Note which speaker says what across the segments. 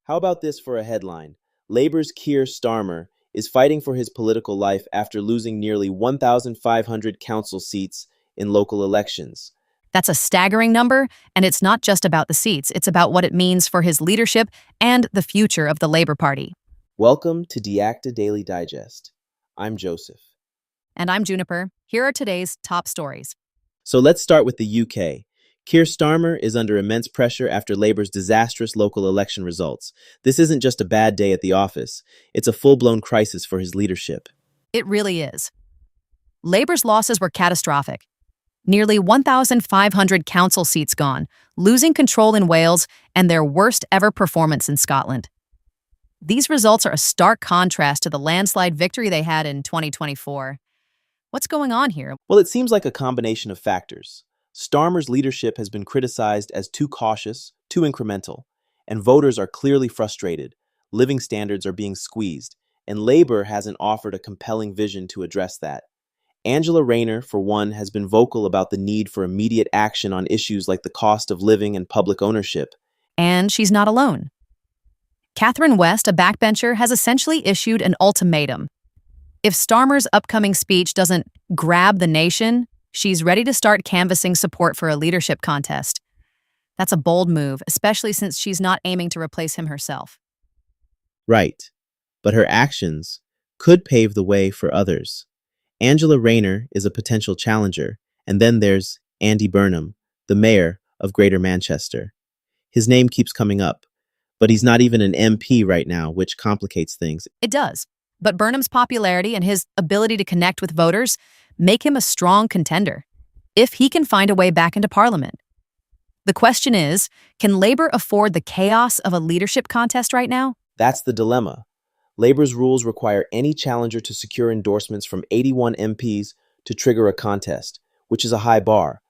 Speaker 1: How about this for a headline? Labour's Keir Starmer is fighting for his political life after losing nearly 1,500 council seats in local elections.
Speaker 2: That's a staggering number, and it's not just about the seats, it's about what it means for his leadership and the future of the Labour Party.
Speaker 1: Welcome to DeActa Daily Digest. I'm Joseph.
Speaker 2: And I'm Juniper. Here are today's top stories.
Speaker 1: So let's start with the UK. Keir Starmer is under immense pressure after Labour's disastrous local election results. This isn't just a bad day at the office, it's a full-blown crisis for his leadership.
Speaker 2: It really is. Labour's losses were catastrophic. Nearly 1,500 council seats gone, losing control in Wales, and their worst ever performance in Scotland. These results are a stark contrast to the landslide victory they had in 2024. What's going on here?
Speaker 1: Well, it seems like a combination of factors. Starmer's leadership has been criticized as too cautious, too incremental, and voters are clearly frustrated. Living standards are being squeezed, and Labour hasn't offered a compelling vision to address that. Angela Rayner, for one, has been vocal about the need for immediate action on issues like the cost of living and public ownership.
Speaker 2: And she's not alone. Catherine West, a backbencher, has essentially issued an ultimatum. If Starmer's upcoming speech doesn't grab the nation, she's ready to start canvassing support for a leadership contest. That's a bold move, especially since she's not aiming to replace him herself.
Speaker 1: Right, but her actions could pave the way for others. Angela Rayner is a potential challenger, and then there's Andy Burnham, the mayor of Greater Manchester. His name keeps coming up, but he's not even an MP right now, which complicates things.
Speaker 2: It does, but Burnham's popularity and his ability to connect with voters make him a strong contender, if he can find a way back into Parliament. The question is, can Labour afford the chaos of a leadership contest right now?
Speaker 1: That's the dilemma. Labour's rules require any challenger to secure endorsements from 81 MPs to trigger a contest, which is a high bar.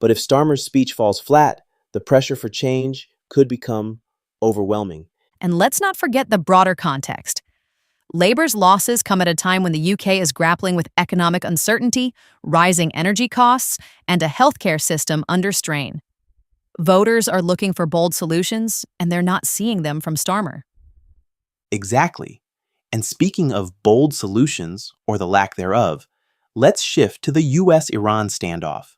Speaker 1: But if Starmer's speech falls flat, the pressure for change could become overwhelming.
Speaker 2: And let's not forget the broader context. Labour's losses come at a time when the UK is grappling with economic uncertainty, rising energy costs, and a healthcare system under strain. Voters are looking for bold solutions, and they're not seeing them from Starmer.
Speaker 1: Exactly. And speaking of bold solutions, or the lack thereof, let's shift to the US-Iran standoff.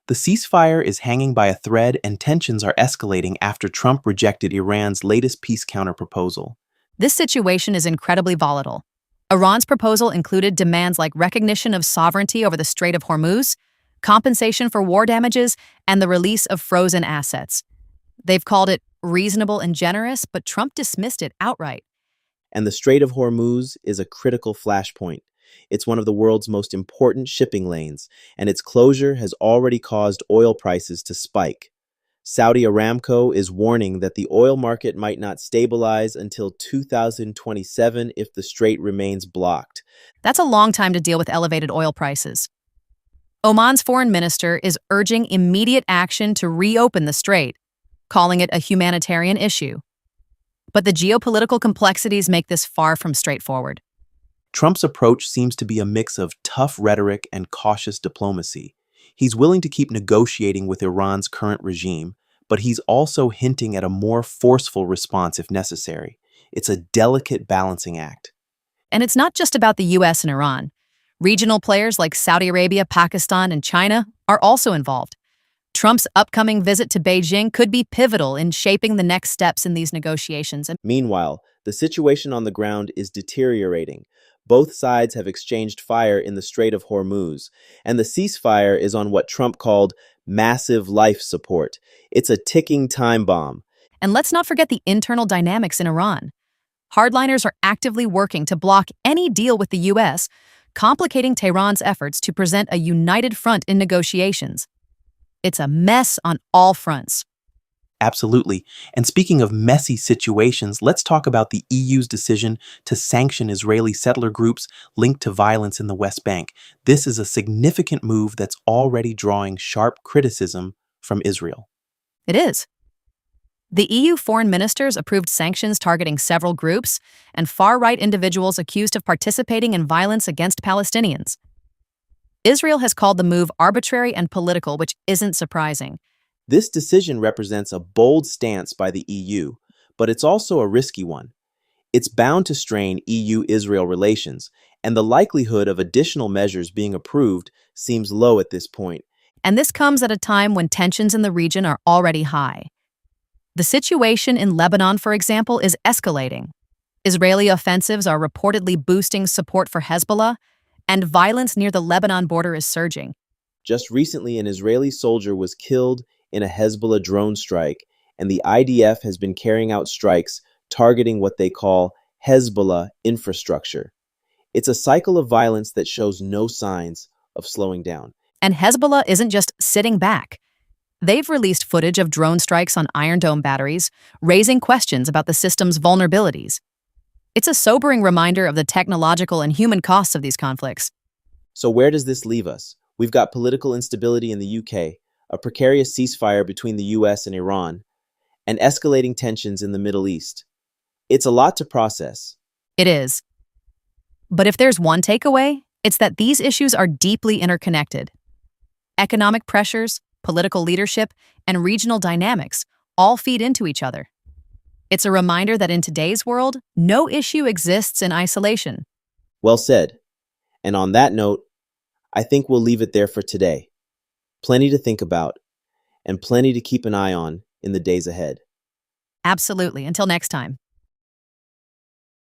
Speaker 1: The ceasefire is hanging by a thread and tensions are escalating after Trump rejected Iran's latest peace counterproposal.
Speaker 2: This situation is incredibly volatile. Iran's proposal included demands like recognition of sovereignty over the Strait of Hormuz, compensation for war damages, and the release of frozen assets. They've called it reasonable and generous, but Trump dismissed it outright.
Speaker 1: And the Strait of Hormuz is a critical flashpoint. It's one of the world's most important shipping lanes, and its closure has already caused oil prices to spike. Saudi Aramco is warning that the oil market might not stabilize until 2027 if the strait remains blocked.
Speaker 2: That's a long time to deal with elevated oil prices. Oman's foreign minister is urging immediate action to reopen the strait, calling it a humanitarian issue. But the geopolitical complexities make this far from straightforward.
Speaker 1: Trump's approach seems to be a mix of tough rhetoric and cautious diplomacy. He's willing to keep negotiating with Iran's current regime, but he's also hinting at a more forceful response if necessary. It's a delicate balancing act.
Speaker 2: And it's not just about the US and Iran. Regional players like Saudi Arabia, Pakistan, and China are also involved. Trump's upcoming visit to Beijing could be pivotal in shaping the next steps in these negotiations.
Speaker 1: Meanwhile, the situation on the ground is deteriorating. Both sides have exchanged fire in the Strait of Hormuz, and the ceasefire is on what Trump called massive life support. It's a ticking time bomb.
Speaker 2: And let's not forget the internal dynamics in Iran. Hardliners are actively working to block any deal with the US, complicating Tehran's efforts to present a united front in negotiations. It's a mess on all fronts.
Speaker 1: Absolutely. And speaking of messy situations, let's talk about the EU's decision to sanction Israeli settler groups linked to violence in the West Bank. This is a significant move that's already drawing sharp criticism from Israel.
Speaker 2: It is. The EU foreign ministers approved sanctions targeting several groups and far-right individuals accused of participating in violence against Palestinians. Israel has called the move arbitrary and political, which isn't surprising.
Speaker 1: This decision represents a bold stance by the EU, but it's also a risky one. It's bound to strain EU-Israel relations, and the likelihood of additional measures being approved seems low at this point.
Speaker 2: And this comes at a time when tensions in the region are already high. The situation in Lebanon, for example, is escalating. Israeli offensives are reportedly boosting support for Hezbollah, and violence near the Lebanon border is surging.
Speaker 1: Just recently, an Israeli soldier was killed in a Hezbollah drone strike, and the IDF has been carrying out strikes targeting what they call Hezbollah infrastructure. It's a cycle of violence that shows no signs of slowing down.
Speaker 2: And Hezbollah isn't just sitting back. They've released footage of drone strikes on Iron Dome batteries, raising questions about the system's vulnerabilities. It's a sobering reminder of the technological and human costs of these conflicts.
Speaker 1: So where does this leave us? We've got political instability in the UK, a precarious ceasefire between the US and Iran, and escalating tensions in the Middle East. It's a lot to process.
Speaker 2: It is. But if there's one takeaway, it's that these issues are deeply interconnected. Economic pressures, political leadership, and regional dynamics all feed into each other. It's a reminder that in today's world, no issue exists in isolation.
Speaker 1: Well said. And on that note, I think we'll leave it there for today. Plenty to think about, and plenty to keep an eye on in the days ahead.
Speaker 2: Absolutely. Until next time.